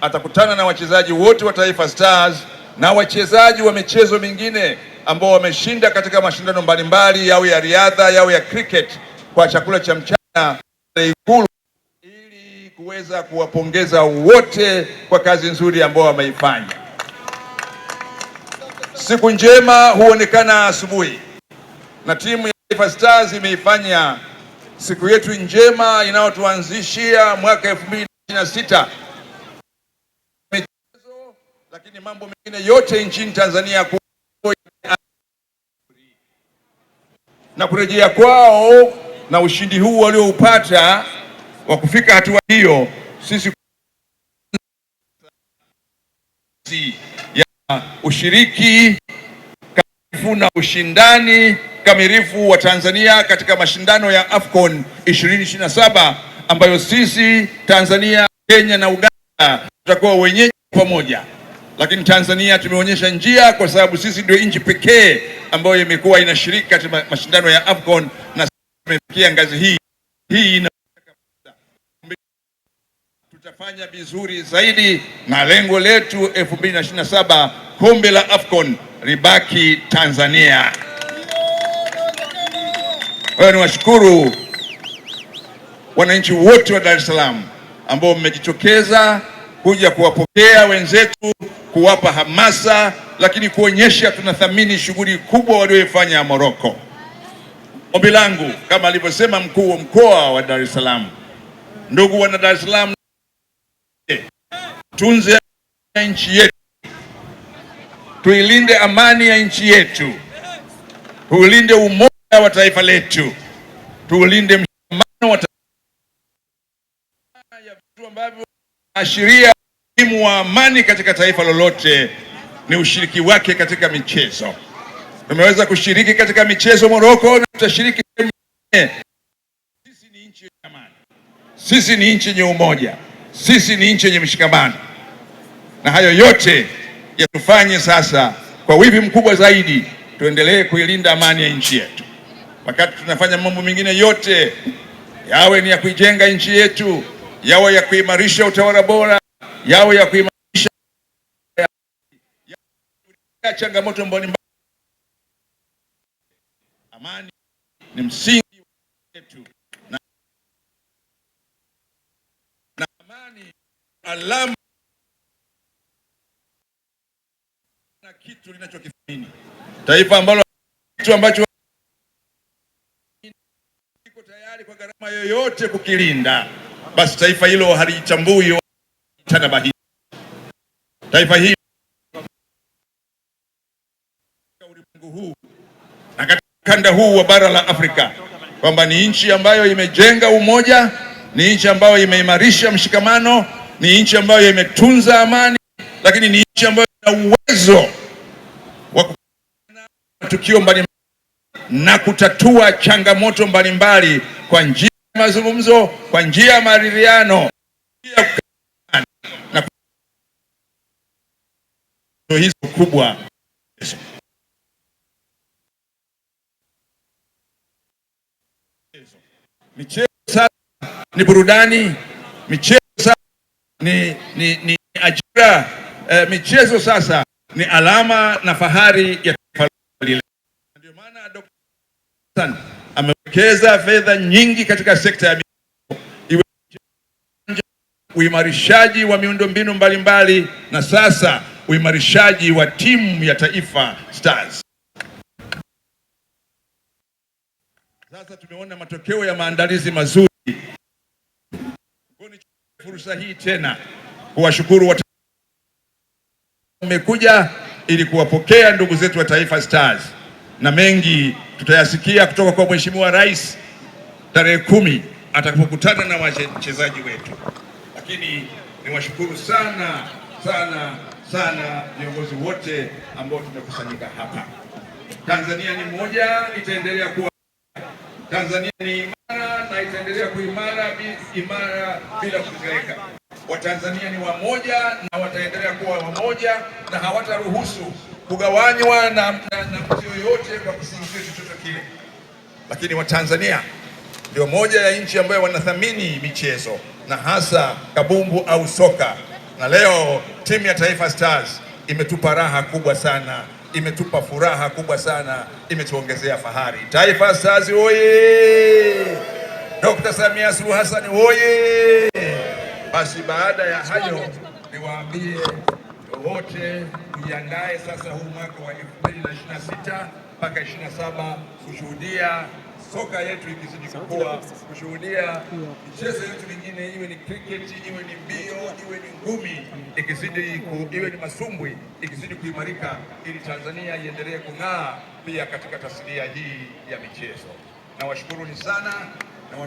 atakutana na wachezaji wote wa Taifa Stars na wachezaji wa michezo mingine ambao wameshinda katika mashindano mbalimbali, yawe ya riadha, yawe ya cricket, kwa chakula cha mchana Ikulu, ili kuweza kuwapongeza wote kwa kazi nzuri ambao wameifanya. Siku njema huonekana asubuhi, na timu ya Taifa Stars imeifanya siku yetu njema inayotuanzishia mwaka 2026 michezo, lakini mambo mengine yote nchini Tanzania na kurejea kwao na ushindi huu walioupata wa kufika hatua hiyo, sisi ya ushiriki kamilifu na ushindani kamilifu wa Tanzania katika mashindano ya AFCON 2027 ambayo sisi Tanzania, Kenya na Uganda tutakuwa wenyeji pamoja. Lakini Tanzania tumeonyesha njia, kwa sababu sisi ndio nchi pekee ambayo imekuwa inashiriki katika mashindano ya AFCON na tumefikia ngazi hii tutafanya vizuri zaidi, na lengo letu 2027 kombe la AFCON libaki Tanzania. Kwa niwashukuru wananchi wote wa Dar es Salaam ambao mmejitokeza kuja kuwapokea wenzetu, kuwapa hamasa, lakini kuonyesha tunathamini shughuli kubwa walioifanya Morocco. Ombi langu kama alivyosema mkuu wa mkoa wa Dar es Salaam, ndugu wana Dar es Salaam, tunze nchi yetu, tuilinde amani ya nchi yetu, tuulinde umoja wa taifa letu, tuulinde mshikamano wa ya vitu ambavyo ashiria umuhimu wa amani katika taifa lolote ni ushiriki wake katika michezo. Tumeweza kushiriki katika michezo Morocco, na tutashiriki nyingine. Sisi ni nchi yenye amani, sisi ni nchi yenye umoja, sisi ni nchi yenye mshikamano, na hayo yote yatufanye sasa kwa wivu mkubwa zaidi tuendelee kuilinda amani ya nchi yetu, wakati tunafanya mambo mengine yote, yawe ni ya kuijenga nchi yetu, yawe ya kuimarisha utawala bora, yawe ya kuimarisha changamoto mbalimbali. Amani ni msingi wetu, na amani alama na kitu linachokithamini taifa ambalo kitu ambacho iko tayari kwa gharama yoyote kukilinda, basi taifa hilo halitambui tanabahi. Taifa hili ulimwengu huu na katika kanda huu wa bara la Afrika, kwamba ni nchi ambayo imejenga umoja, ni nchi ambayo imeimarisha mshikamano, ni nchi ambayo imetunza amani, lakini ni nchi ambayo ina uwezo wa kukabiliana na matukio mbalimbali na kutatua changamoto mbalimbali kwa njia ya mazungumzo, kwa njia ya maridhiano, na hizo kubwa. Michezo sasa ni burudani, michezo sasa ni ajira, michezo sasa ni alama na fahari ya taifa lile. Ndio maana Dr. Hassan amewekeza fedha nyingi katika sekta ya michezo, iwe uimarishaji wa miundombinu mbalimbali, na sasa uimarishaji wa timu ya Taifa Stars. Sasa tumeona matokeo ya maandalizi mazuri. Ni fursa hii tena kuwashukuru watu mmekuja ili kuwapokea ndugu zetu wa Taifa Stars, na mengi tutayasikia kutoka kwa Mheshimiwa Rais tarehe 10 atakapokutana na wachezaji wetu. Lakini niwashukuru sana sana sana viongozi wote ambao tumekusanyika hapa. Tanzania ni moja, itaendelea kuwa Tanzania ni imara na itaendelea kuimara bila kutetereka. Watanzania ni wamoja na wataendelea kuwa wamoja, na hawataruhusu kugawanywa na mtu yoyote kwa kisingizio chochote kile. Lakini Watanzania ndio moja ya nchi ambayo wanathamini michezo, na hasa kabumbu au soka. Na leo timu ya Taifa Stars imetupa raha kubwa sana, imetupa furaha kubwa sana, imetuongezea fahari. Taifa Stars oye! Dr. Samia Suluhu Hassan oye! Basi baada ya hayo niwaambie wote tujiandae sasa huu mwaka wa 2026 mpaka 27 kushuhudia soka yetu ikizidi kukua, kushuhudia michezo yetu mingine, iwe ni cricket, iwe ni mbio, iwe ni ngumi, iwe ni masumbwi, ikizidi kuimarika, ili Tanzania iendelee kung'aa pia katika tasnia hii ya michezo. Nawashukuruni sana na